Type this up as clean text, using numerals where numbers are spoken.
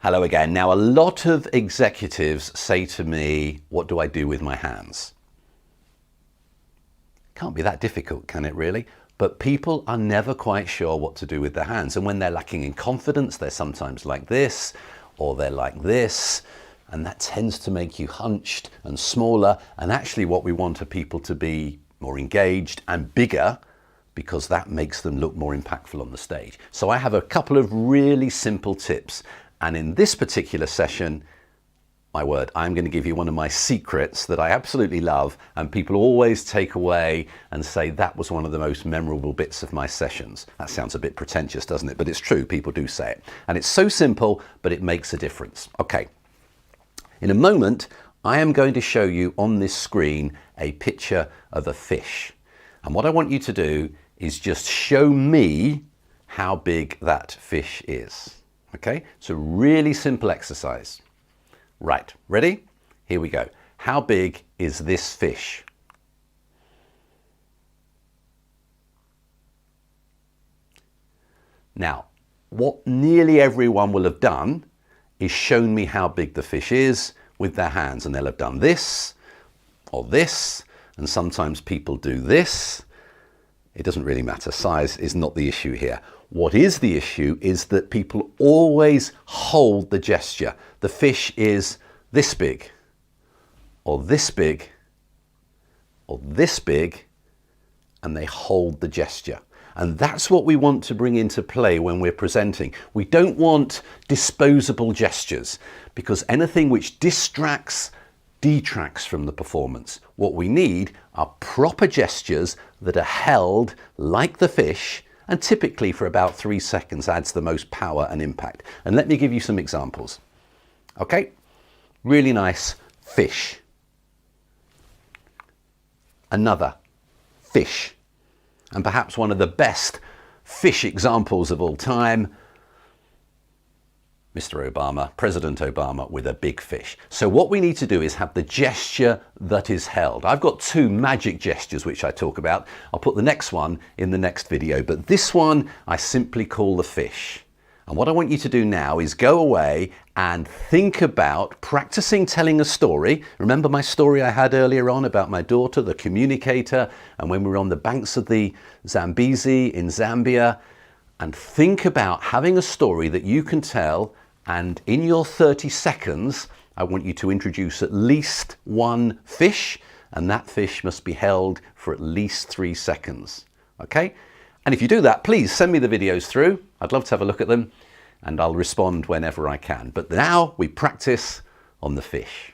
Hello again. Now, a lot of executives say to me, what do I do with my hands? Can't be that difficult, can it really? But people are never quite sure what to do with their hands. And when they're lacking in confidence, they're sometimes like this, or they're like this. And that tends to make you hunched and smaller. And actually what we want are people to be more engaged and bigger, because that makes them look more impactful on the stage. So I have a couple of really simple tips. And in this particular session, my word, I'm going to give you one of my secrets that I absolutely love, and people always take away and say that was one of the most memorable bits of my sessions. That sounds a bit pretentious, doesn't it? But it's true, people do say it. And it's so simple, but it makes a difference. Okay, in a moment, I am going to show you on this screen a picture of a fish. And what I want you to do is just show me how big that fish is. Okay, it's a really simple exercise. Right, ready? Here we go. How big is this fish? Now, what nearly everyone will have done is shown me how big the fish is with their hands, and they'll have done this or this, and sometimes people do this. It doesn't really matter. Size is not the issue here. What is the issue is that people always hold the gesture. The fish is this big, or this big, or this big, and they hold the gesture. And that's what we want to bring into play when we're presenting. We don't want disposable gestures, because anything which distracts detracts from the performance. What we need are proper gestures that are held like the fish, and typically for about 3 seconds adds the most power and impact. And let me give you some examples. Okay, really nice fish. Another fish. And perhaps one of the best fish examples of all time, Mr. Obama, President Obama with a big fish. So what we need to do is have the gesture that is held. I've got 2 magic gestures which I talk about. I'll put the next one in the next video, but this one I simply call the fish. And what I want you to do now is go away and think about practicing telling a story. Remember my story I had earlier on about my daughter, the communicator, and when we were on the banks of the Zambezi in Zambia, and think about having a story that you can tell. And in your 30 seconds, I want you to introduce at least one fish, and that fish must be held for at least 3 seconds. Okay? And if you do that, please send me the videos through. I'd love to have a look at them, and I'll respond whenever I can. But now we practice on the fish.